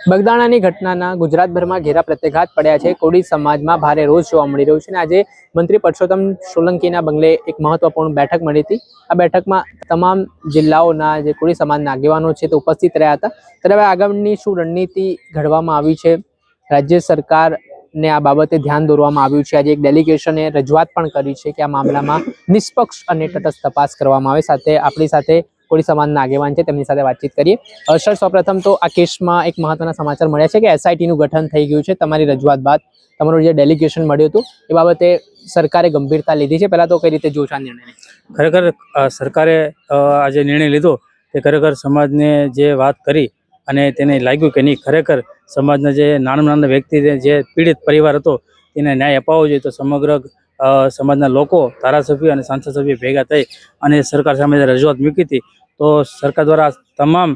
બગદાણાની ઘટનાના ગુજરાતભરમાં ઘેરા પ્રત્યાઘાત પડ્યા છે. કોળી સમાજમાં ભારે રોષ જોવા મળી રહ્યો છે અને આજે મંત્રી પરસોત્તમ સોલંકીના બંગલે એક મહત્વપૂર્ણ બેઠક મળી હતી. આ બેઠકમાં તમામ જિલ્લાઓના જે કોળી સમાજના આગેવાનો છે તે ઉપસ્થિત રહ્યા હતા. ત્યારે હવે આગળની શું રણનીતિ ઘડવામાં આવી છે, રાજ્ય સરકારને આ બાબતે ધ્યાન દોરવામાં આવ્યું છે. આજે એક ડેલિગેશને રજૂઆત પણ કરી છે કે આ મામલામાં નિષ્પક્ષ અને તટસ્થ તપાસ કરવામાં આવે. સાથે આપણી સાથે કોળી સમાજના આગેવાન છે, તેમની સાથે વાતચીત કરીએ. સર, સૌપ્રથમ તો આ કેસમાં એક મહત્વના સમાચાર મળ્યા છે કે એસઆઈટીનું ગઠન થઈ ગયું છે. તમારી રજૂઆત બાદ તમારું જે ડેલિગેશન મળ્યું હતું એ બાબતે સરકારે ગંભીરતા લીધી છે. પહેલા તો કઈ રીતે જોશો આ નિર્ણય? ખરેખર સરકારે આ જે નિર્ણય લીધો તે ખરેખર સમાજને જે વાત કરી અને તેને લાગ્યું કે નહીં, ખરેખર સમાજના જે નાના વ્યક્તિ જે પીડિત પરિવાર હતો તેને ન્યાય અપાવવો જોઈએ. તો સમગ્ર સમાજના લોકો, ધારાસભ્ય અને સાંસદ સભ્ય ભેગા થઈ અને સરકાર સામે રજૂઆત મૂકી હતી. તો સરકાર દ્વારા તમામ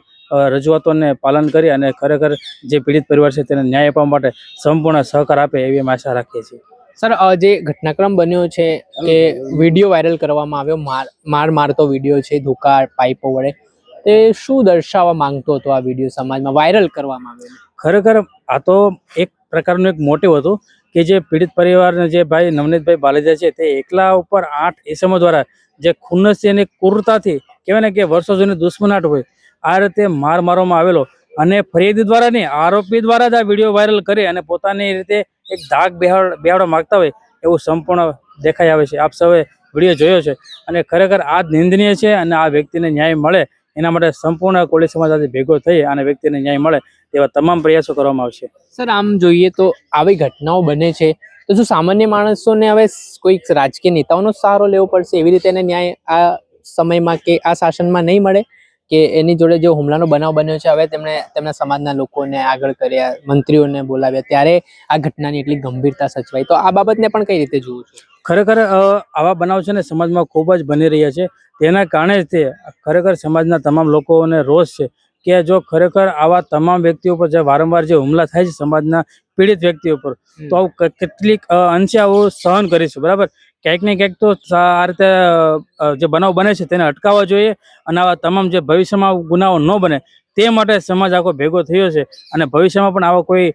રજૂઆતોને પાલન કરી અને ખરેખર જે પીડિત પરિવાર છે તેને ન્યાય અપાવવા માટે સંપૂર્ણ સહકાર આપે એવી અમે આશા રાખીએ છીએ. સર, જે ઘટનાક્રમ બન્યો છે કે વિડીયો વાયરલ કરવામાં આવ્યો, મારતો વિડીયો છે ધોકા પાઇપો વડે, તે શું દર્શાવવા માંગતો હતો આ વિડીયો સમાજમાં વાયરલ કરવામાં આવ્યો? ખરેખર આ તો એક પ્રકારનું એક મોટિવ હતું કે જે પીડિત પરિવારના જે ભાઈ નવનીતભાઈ બાલેજા છે તે એકલા ઉપર 8 ઇસમો દ્વારા જે ખુન્નસી અને ક્રૂરતાથી કહેવાય ને કે વર્ષો જૂની દુશ્મનાટ હોય આ રીતે મારવામાં આવેલો અને ફરિયાદી દ્વારા નહીં, આરોપી દ્વારા જ આ વિડીયો વાયરલ કરી અને પોતાની રીતે એક ધાક બેહાડવા માગતા હોય એવું સંપૂર્ણ દેખાઈ આવે છે. આપ સૌએ વિડીયો જોયો છે અને ખરેખર આ જ નિંદનીય છે અને આ વ્યક્તિને ન્યાય મળે એના માટે સંપૂર્ણ કોળી સમાજ આજે ભેગો થઈ અને વ્યક્તિને ન્યાય મળે તેવા તમામ પ્રયાસો કરવામાં આવશે. સર, આમ જોઈએ તો આવી ઘટનાઓ બને છે તો શું સામાન્ય માણસોને હવે કોઈ રાજકીય નેતાઓનો સહારો લેવો પડશે એવી રીતે એને ન્યાય આ સમયમાં કે આ શાસનમાં નહીં મળે? કે એની જોડે જે હુમલાનો બનાવ બન્યો છે હવે તેમના સમાજના લોકોને આગળ કર્યા, મંત્રીઓને બોલાવ્યા, ત્યારે આ ઘટનાની એટલી ગંભીરતા સચવાઈ, તો આ બાબતને પણ કઈ રીતે જોવું છે? ખરેખર આવા બનાવ છે ને સમાજમાં ખૂબ જ બની રહ્યા છે. તેના કારણે જ તે ખરેખર સમાજના તમામ લોકોને રોષ છે કે જો ખરેખર આવા તમામ વ્યક્તિઓ પર જે વારંવાર જે હુમલા થાય છે સમાજના પીડિત વ્યક્તિઓ પર, તો આવું કેટલીક અંશે આવું સહન કરીશું. બરાબર, ક્યાંક ને ક્યાંક તો આ રીતે જે બનાવ બને છે તેને અટકાવવા જોઈએ અને આવા તમામ જે ભવિષ્યમાં ગુનાઓ ન બને તે માટે સમાજ આખો ભેગો થયો છે. અને ભવિષ્યમાં પણ આવા કોઈ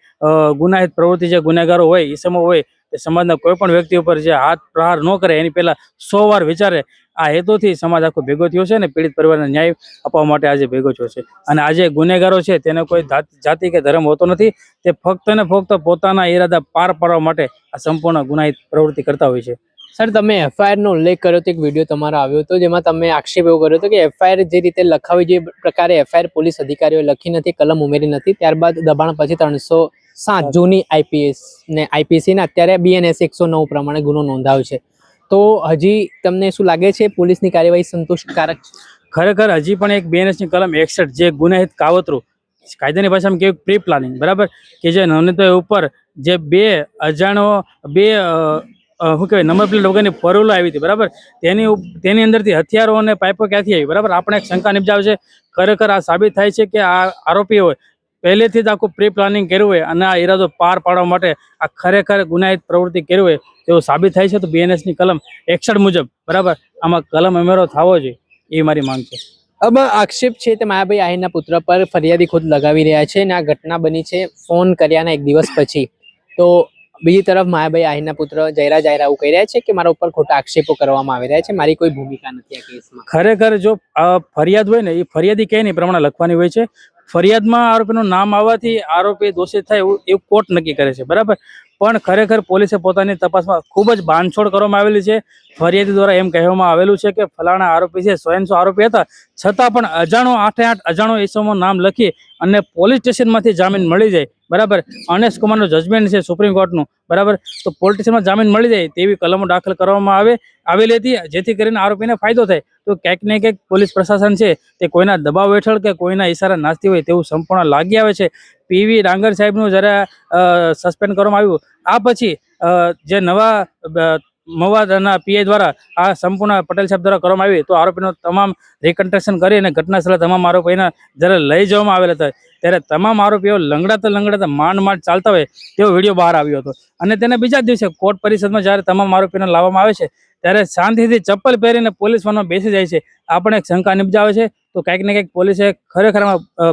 ગુનાહિત પ્રવૃત્તિ જે ગુનેગારો હોય, ઈસમો હોય, તે સમાજના કોઈ પણ વ્યક્તિ ઉપર જે હાથ પ્રહાર ન કરે એની પહેલા 100 વાર વિચારે. આ હેતુથી સમાજ આખો ભેગો થયો છે અને પીડિત પરિવારને ન્યાય અપાવવા માટે આજે ભેગો થયો છે. અને આજે ગુનેગારો છે તેને કોઈ જાતિ કે ધર્મ હોતો નથી. તે ફક્ત ને ફક્ત પોતાના ઈરાદા પાર પાડવા માટે આ સંપૂર્ણ ગુનાહિત પ્રવૃત્તિ કરતા હોય છે. સર, તમે એફઆઈઆરનો ઉલ્લેખ કર્યો તો એક વિડીયો તમારો આવ્યો હતો જેમાં તમે આક્ષેપ એવો કર્યો હતો કે એફઆઈઆર જે રીતે લખાવી જે પ્રકારે એફઆઈઆર પોલીસ અધિકારીઓએ લખી નથી, કલમ ઉમેરી નથી, ત્યારબાદ દબાણ પછી 307 જૂની આઈપીએસ ને આઈપીસી ને અત્યારે બીએનએસ 109 પ્રમાણે ગુનો નોંધાયો છે. તો હજી તમને શું લાગે છે પોલીસની કાર્યવાહી સંતોષકારક છે? ખરેખર હજી પણ એક બીએનએસની કલમ 61 જે ગુનાહિત કાવતરું, કાયદાની ભાષામાં કેવું પ્રી પ્લાનિંગ, બરાબર, કે જે નવનીતભાઈ ઉપર જે બે શું કહેવાય નંબર પ્લેટ વગરની ફોરવ્હીલો આવી હતી, બરાબર, તેની અંદરથી હથિયારો અને પાઇપો ક્યાંથી આવી, બરાબર, આપણે એક શંકા નિપજાવે છે. ખરેખર આ સાબિત થાય છે કે આ આરોપી હોય પહેલેથી જ આખું પ્રી પ્લાનિંગ કર્યું હોય અને આ ઈરાદો પાર પાડવા માટે આ ખરેખર ગુનાહિત પ્રવૃત્તિ કરી હોય તેવું સાબિત થાય છે. તો બીએનએસની કલમ 61 મુજબ, બરાબર, આમાં કલમ ઉમેરો થવો જોઈએ એ મારી માંગ છે. अब आक्षेप છે તે માયાભાઈ આહિરના પુત્ર પર ફરિયાદી ખુદ લગાવી રહ્યા છે અને આ ઘટના બની છે ફોન કર્યાના 1 દિવસ પછી. તો બીજી તરફ માયાભાઈ આહિરના પુત્ર જયરાજ આહિર એવું કહી રહ્યા છે કે મારા ઉપર ખોટા આક્ષેપો કરવામાં આવી રહ્યા છે, મારી કોઈ ભૂમિકા નથી આ કેસમાં. ખરેખર જો ફરિયાદ હોય ને એ ફરિયાદી કહે ને એ પ્રમાણે લખવાની હોય છે. ફરિયાદમાં આરોપીનું નામ આવવાથી આરોપી દોષિત થાય એવું કોર્ટ નક્કી કરે છે, બરાબર. પણ ખરેખર પોલીસે પોતાની તપાસમાં ખૂબ જ બાંધછોડ કરવામાં આવેલી છે. ફરિયાદી દ્વારા એમ કહેવામાં આવેલું છે કે ફલાણા આરોપી છે, 100 આરોપી હતા, છતાં પણ અજાણો ઈસમોનું નામ લખી અને પોલીસ સ્ટેશનમાંથી જામીન મળી જાય, બરાબર, અનેશ કુમારનું જજમેન્ટ છે સુપ્રીમ કોર્ટનું, બરાબર, તો પોલીસ સ્ટેશનમાં જામીન મળી જાય તેવી કલમો દાખલ કરવામાં આવેલી હતી જેથી કરીને આરોપીને ફાયદો થાય. તો ક્યાંક ને ક્યાંક પોલીસ પ્રશાસન છે તે કોઈના દબાવ હેઠળ કે કોઈના ઈશારા નાસ્તી હોય તેવું સંપૂર્ણ લાગી આવે છે. પીવી ડાંગર સાહેબનું જ્યારે સસ્પેન્ડ કરવામાં આવ્યું આ પછી જે નવા મવાદના પીઆઈ દ્વારા આ સંપૂર્ણ પટેલ સાહેબ દ્વારા કરવામાં આવી, તો આરોપીનો તમામ રિકન્સ્ટ્રક્શન કરી અને ઘટના સ્થળે તમામ આરોપીને જ્યારે લઈ જવામાં આવેલા હતા ત્યારે તમામ આરોપીઓ લંગડાતા માંડ ચાલતા હોય તેવો વિડીયો બહાર આવ્યો હતો. અને તેના બીજા દિવસે કોર્ટ પરિષદમાં જ્યારે તમામ આરોપીને લાવવામાં આવે છે ત્યારે શાંતિથી ચપ્પલ પહેરીને પોલીસ વાનમાં બેસી જાય છે. આપણે એક શંકા નિપજાવે છે તો કંઈક ને કંઈક પોલીસે ખરેખર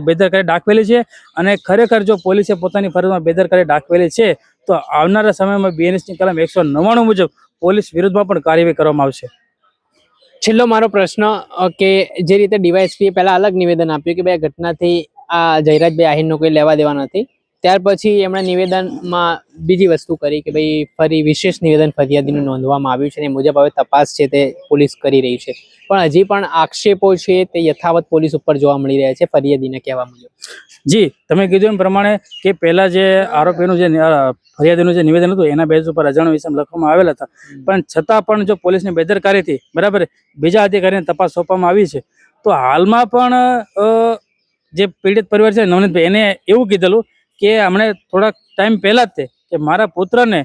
બેદરકારી દાખવેલી છે. અને ખરેખર જો પોલીસે પોતાની ફરજમાં બેદરકારી દાખવેલી છે તો આવનારા સમયમાં બીએનએસની કલમ 199 મુજબ પોલીસ વિરુદ્ધમાં પણ કાર્યવાહી કરવામાં આવશે. છેલ્લો મારો પ્રશ્ન કે જે રીતે ડીવાયએસપીએ પહેલા અલગ નિવેદન આપ્યું કે ભાઈ આ ઘટનાથી આ જયરાજભાઈ આહિરનો કોઈ લેવા દેવા નથી, ત્યાર પછી એમણે નિવેદનમાં બીજી વસ્તુ કરી કે ભાઈ ફરી વિશેષ નિવેદન ફરિયાદીનું નોંધવામાં આવ્યું છે અને એ મુજબ હવે તપાસ છે તે પોલીસ કરી રહી છે, પણ હજી પણ આક્ષેપો છે તે યથાવત પોલીસ ઉપર જોવા મળી રહ્યા છે ફરિયાદીને કહેવા મુજબ. જી, તમે કીધું એમ પ્રમાણે કે પહેલા જે આરોપીનું જે ફરિયાદીનું જે નિવેદન હતું એના બેઝ ઉપર અજાણ્યો વિષમ લખવામાં આવેલા હતા, પણ છતાં પણ જો પોલીસની બેદરકારીથી બરાબર બીજા અધિકારીને તપાસ સોંપવામાં આવી છે, તો હાલમાં પણ જે પીડિત પરિવાર છે નવનીતભાઈ એને એવું કીધેલું કે હમણે થોડાક ટાઈમ પહેલા જ કે મારા પુત્રને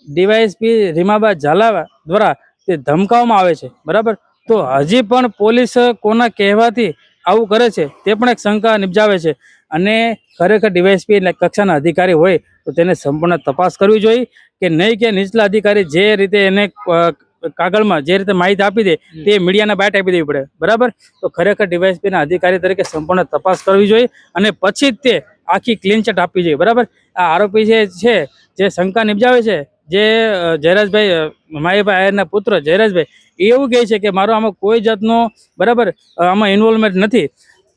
ડીવાયએસપી રીમાબા ઝાલા દ્વારા તે ધમકાવવામાં આવે છે બરાબર. તો હજી પણ પોલીસ કોના કહેવાથી આવું કરે છે તે પણ એક શંકા નિપજાવે છે. અને ખરેખર ડીવાયએસપી કક્ષાના અધિકારી હોય તો તેને સંપૂર્ણ તપાસ કરવી જોઈએ કે નહીં, કે નીચલા અધિકારી જે રીતે એને કાગળમાં જે રીતે માહિતી આપી દે તે મીડિયાના બાયટ આપી દેવી પડે બરાબર. તો ખરેખર ડીવાયએસપીના અધિકારી તરીકે સંપૂર્ણ તપાસ કરવી જોઈએ અને પછી જ તે આખી ક્લીન ચીટ આપવી જોઈએ બરાબર. આ આરોપી છે જે શંકા નિપજાવે છે, જે જયરાજભાઈ માહીભાઈ આયરના પુત્ર જયરાજભાઈ, એવું કહે છે કે મારો આમાં કોઈ જાતનો બરાબર આમાં ઇન્વોલ્વમેન્ટ નથી.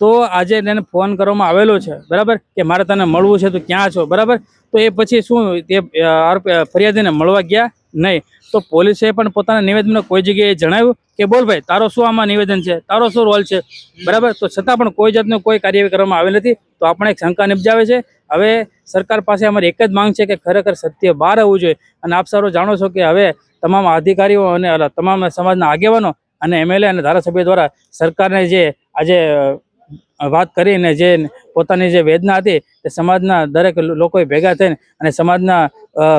તો આજે એને ફોન કરવામાં આવેલો છે બરાબર કે મારે તને મળવું છે તો ક્યાં છો બરાબર. તો એ પછી શું તે ફરિયાદીને મળવા ગયા નહીં. તો પોલીસે પણ પોતાના નિવેદનમાં કોઈ જગ્યાએ જણાવ્યું કે બોલ ભાઈ તારો શું આમાં નિવેદન છે, તારો શું રોલ છે બરાબર. તો છતાં પણ કોઈ જાતનું કોઈ કાર્યવાહી કરવામાં આવેલ નથી. તો આપણે એક શંકા નિપજાવે છે. હવે સરકાર પાસે અમારી એક જ માંગ છે કે ખરેખર સત્ય બહાર આવવું જોઈએ. અને આપ સૌ જાણો છો કે હવે તમામ અધિકારીઓ અને તમામ સમાજના આગેવાનો અને એમએલએ અને ધારાસભ્ય દ્વારા સરકારને જે આજે વાત કરીને જે પોતાની જે વેદના હતી તે સમાજના દરેક લોકોએ ભેગા થઈને અને સમાજના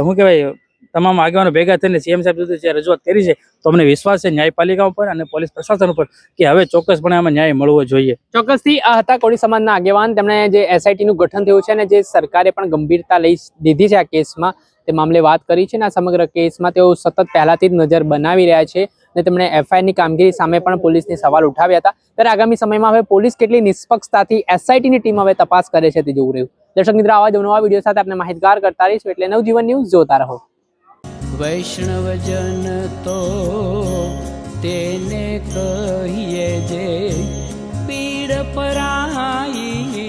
શું કહેવાય તમામ આગેવાનો ભેગા થઈને સીએમ સાહેબ સુધી જે રજૂઆત કરી છે, તો અમને વિશ્વાસ છે ન્યાયપાલિકા ઉપર અને પોલીસ પ્રશાસન ઉપર કે હવે ચોક્કસપણે આમાં ન્યાય મળવો જોઈએ. ચોક્કસથી આ હતા કોળી સમાજના આગેવાન. તેમણે જે એસઆઈટીનું ગઠન થયું છે અને જે સરકારે પણ ગંભીરતા લઈ દીધી છે આ કેસમાં, તે મામલે વાત કરી છે. અને આ સમગ્ર કેસમાં તેઓ સતત પહેલાથી જ નજર બનાવી રહ્યા છે અને તેમણે એફઆઈઆરની કામગીરી સામે પણ પોલીસની સવાલ ઉઠાવ્યા હતા. ત્યારે આગામી સમયમાં હવે પોલીસ કેટલી નિષ્પક્ષતાથી એસઆઈટીની ટીમ હવે તપાસ કરે છે તે જોવું રહ્યું. દર્શક મિત્રો, આવા જ નવા વિડીયો સાથે આપણે માહિતગાર કરતા રહીશું, એટલે નવજીવન ન્યૂઝ જોતા રહો. વૈષ્ણવજન તો તેને કહીએ જે પીડ પરાઈ.